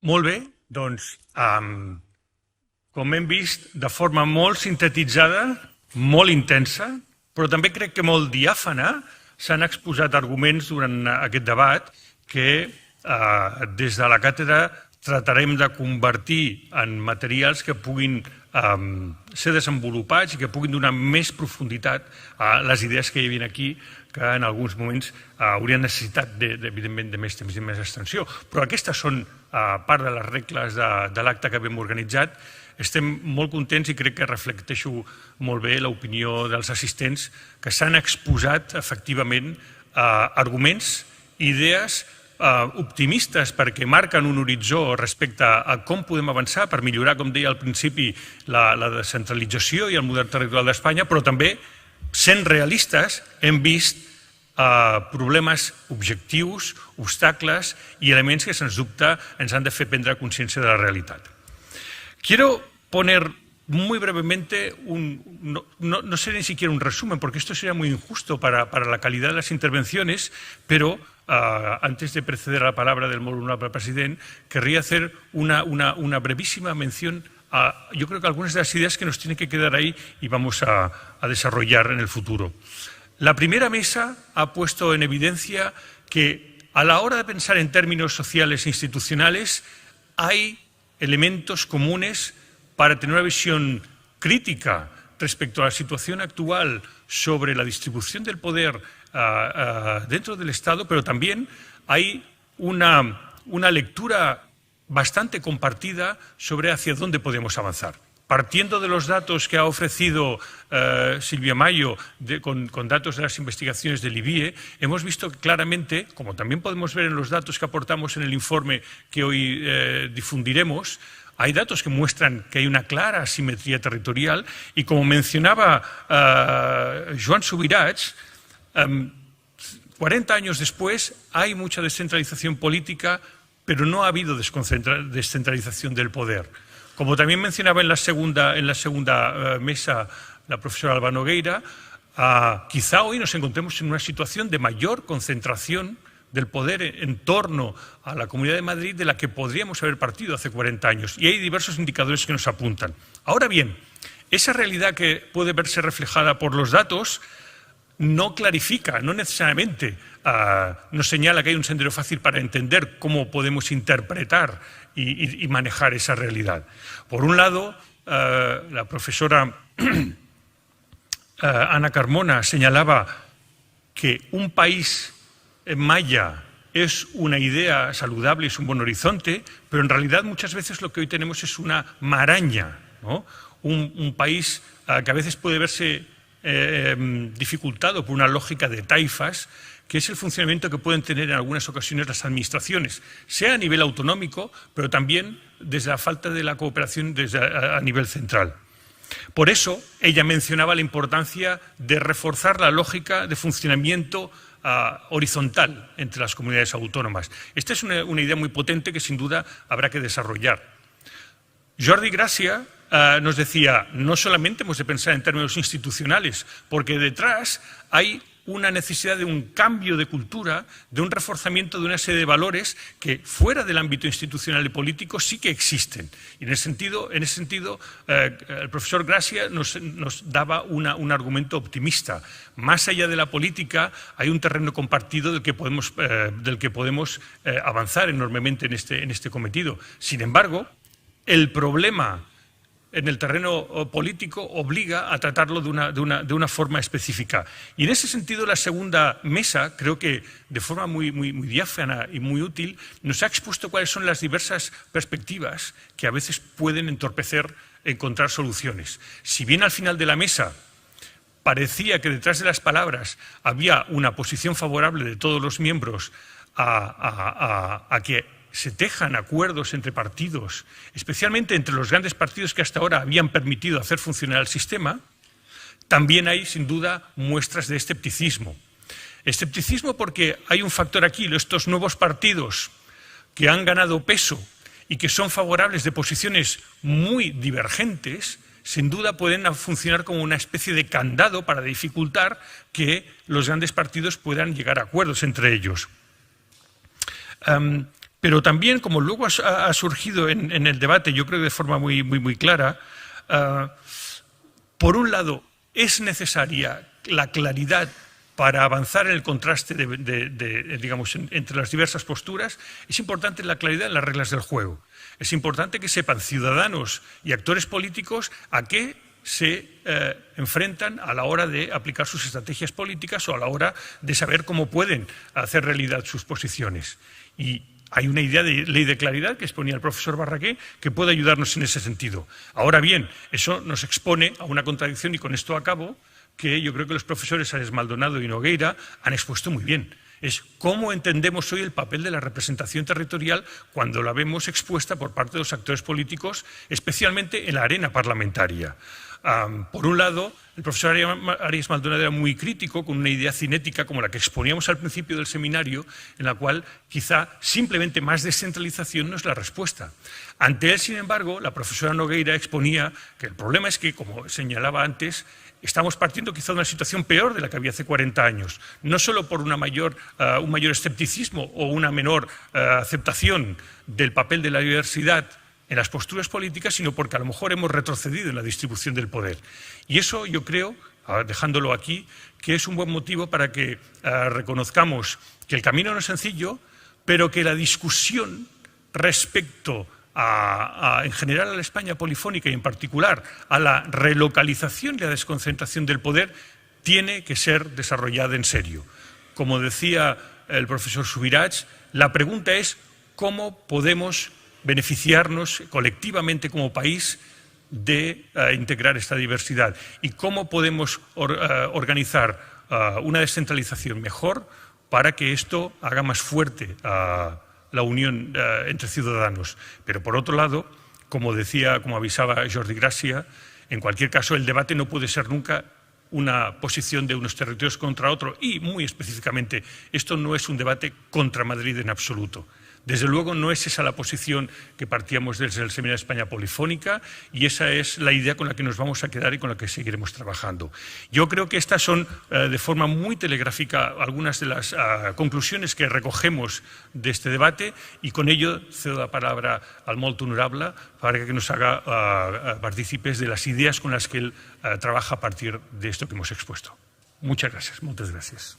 Molt bé, doncs, com hem vist, de forma molt sintetitzada, molt intensa, però també crec que molt diàfana, s'han exposat arguments durant aquest debat que des de la càtedra tratarem de convertir en materials que puguin ser desenvolupats i que puguin donar més profunditat a les idees que hi havia aquí, que en alguns moments haurien necessitat, evidentment, de més temps i més extensió. Però aquestes són part de les regles de l'acte que hem organitzat. Estem molt contents i crec que reflecteixo molt bé l'opinió dels assistents que s'han exposat, efectivament, arguments, idees optimistes perquè marquen un horitzó respecte a com podem avançar per millorar, com deia al principi, la descentralització i el model territorial d'Espanya, però també, sent realistes, hem vist problemes objectius, obstacles i elements que, sens dubte, ens han de fer prendre consciència de la realitat. Quiero poner muy brevemente, no será ni siquiera un resumen, porque esto sería muy injusto para la calidad de las intervenciones, pero antes de preceder a la palabra del muy honorable presidente, querría hacer una brevísima mención a, yo creo que algunas de las ideas que nos tienen que quedar ahí y vamos a desarrollar en el futuro. La primera mesa ha puesto en evidencia que a la hora de pensar en términos sociales e institucionales hay elementos comunes para tener una visión crítica respecto a la situación actual sobre la distribución del poder dentro del Estado, pero también hay una lectura bastante compartida sobre hacia dónde podemos avanzar. Partiendo de los datos que ha ofrecido Silvia Mayo con datos de las investigaciones del IBIE, hemos visto claramente, como también podemos ver en los datos que aportamos en el informe que hoy difundiremos, hay datos que muestran que hay una clara asimetría territorial y, como mencionaba Joan Subirats, 40 años después hay mucha descentralización política, pero no ha habido descentralización del poder. Como también mencionaba en la segunda mesa la profesora Alba Nogueira, quizá hoy nos encontremos en una situación de mayor concentración del poder en torno a la Comunidad de Madrid de la que podríamos haber partido hace 40 años. Y hay diversos indicadores que nos apuntan. Ahora bien, esa realidad que puede verse reflejada por los datos no clarifica, no necesariamente nos señala que hay un sendero fácil para entender cómo podemos interpretar y manejar esa realidad. Por un lado, la profesora Ana Carmona señalaba que un país maya es una idea saludable, es un buen horizonte, pero en realidad muchas veces lo que hoy tenemos es una maraña, ¿no? Un país que a veces puede verse dificultado por una lógica de taifas, que es el funcionamiento que pueden tener en algunas ocasiones las administraciones, sea a nivel autonómico, pero también desde la falta de la cooperación a nivel central. Por eso, ella mencionaba la importancia de reforzar la lógica de funcionamiento horizontal entre las comunidades autónomas. Esta es una idea muy potente que sin duda habrá que desarrollar. Jordi Gracia nos decía, no solamente hemos de pensar en términos institucionales, porque detrás hay una necesidad de un cambio de cultura, de un reforzamiento de una serie de valores que fuera del ámbito institucional y político sí que existen. Y en ese sentido el profesor Gracia nos daba un argumento optimista. Más allá de la política hay un terreno compartido del que podemos avanzar enormemente en este cometido. Sin embargo, el problema en el terreno político obliga a tratarlo de una forma específica. Y en ese sentido la segunda mesa, creo que de forma muy diáfana y muy útil, nos ha expuesto cuáles son las diversas perspectivas que a veces pueden entorpecer encontrar soluciones. Si bien al final de la mesa parecía que detrás de las palabras había una posición favorable de todos los miembros a que se tejan acuerdos entre partidos, especialmente entre los grandes partidos que hasta ahora habían permitido hacer funcionar el sistema, también hay, sin duda, muestras de escepticismo. Escepticismo porque hay un factor aquí, estos nuevos partidos que han ganado peso y que son favorables de posiciones muy divergentes, sin duda pueden funcionar como una especie de candado para dificultar que los grandes partidos puedan llegar a acuerdos entre ellos. Pero también, como luego ha surgido en el debate, yo creo que de forma muy clara, por un lado, es necesaria la claridad para avanzar en el contraste digamos, entre las diversas posturas. Es importante la claridad en las reglas del juego. Es importante que sepan ciudadanos y actores políticos a qué se enfrentan a la hora de aplicar sus estrategias políticas o a la hora de saber cómo pueden hacer realidad sus posiciones. Y hay una idea de ley de claridad que exponía el profesor Barraqué que puede ayudarnos en ese sentido. Ahora bien, eso nos expone a una contradicción, y con esto acabo, que yo creo que los profesores Ares Maldonado y Nogueira han expuesto muy bien. Es cómo entendemos hoy el papel de la representación territorial cuando la vemos expuesta por parte de los actores políticos, especialmente en la arena parlamentaria. Por un lado, el profesor Ares Maldonado era muy crítico con una idea cinética como la que exponíamos al principio del seminario, en la cual quizá simplemente más descentralización no es la respuesta. Ante él, sin embargo, la profesora Nogueira exponía que el problema es que, como señalaba antes, estamos partiendo quizá de una situación peor de la que había hace 40 años, no solo por un mayor escepticismo o una menor aceptación del papel de la diversidad en las posturas políticas, sino porque a lo mejor hemos retrocedido en la distribución del poder. Y eso yo creo, dejándolo aquí, que es un buen motivo para que reconozcamos que el camino no es sencillo, pero que la discusión respecto en general a la España polifónica y en particular a la relocalización y la desconcentración del poder tiene que ser desarrollada en serio. Como decía el profesor Subirats, la pregunta es cómo podemos beneficiarnos colectivamente como país de integrar esta diversidad y cómo podemos organizar una descentralización mejor para que esto haga más fuerte la unión entre ciudadanos. Pero por otro lado, como avisaba Jordi Gràcia, en cualquier caso el debate no puede ser nunca una posición de unos territorios contra otro y, muy específicamente, esto no es un debate contra Madrid en absoluto. Desde luego no es esa la posición que partíamos desde el Seminario de España Polifónica y esa es la idea con la que nos vamos a quedar y con la que seguiremos trabajando. Yo creo que estas son, de forma muy telegráfica, algunas de las conclusiones que recogemos de este debate y con ello cedo la palabra al molt honorable para que nos haga partícipes de las ideas con las que él trabaja a partir de esto que hemos expuesto. Muchas gracias.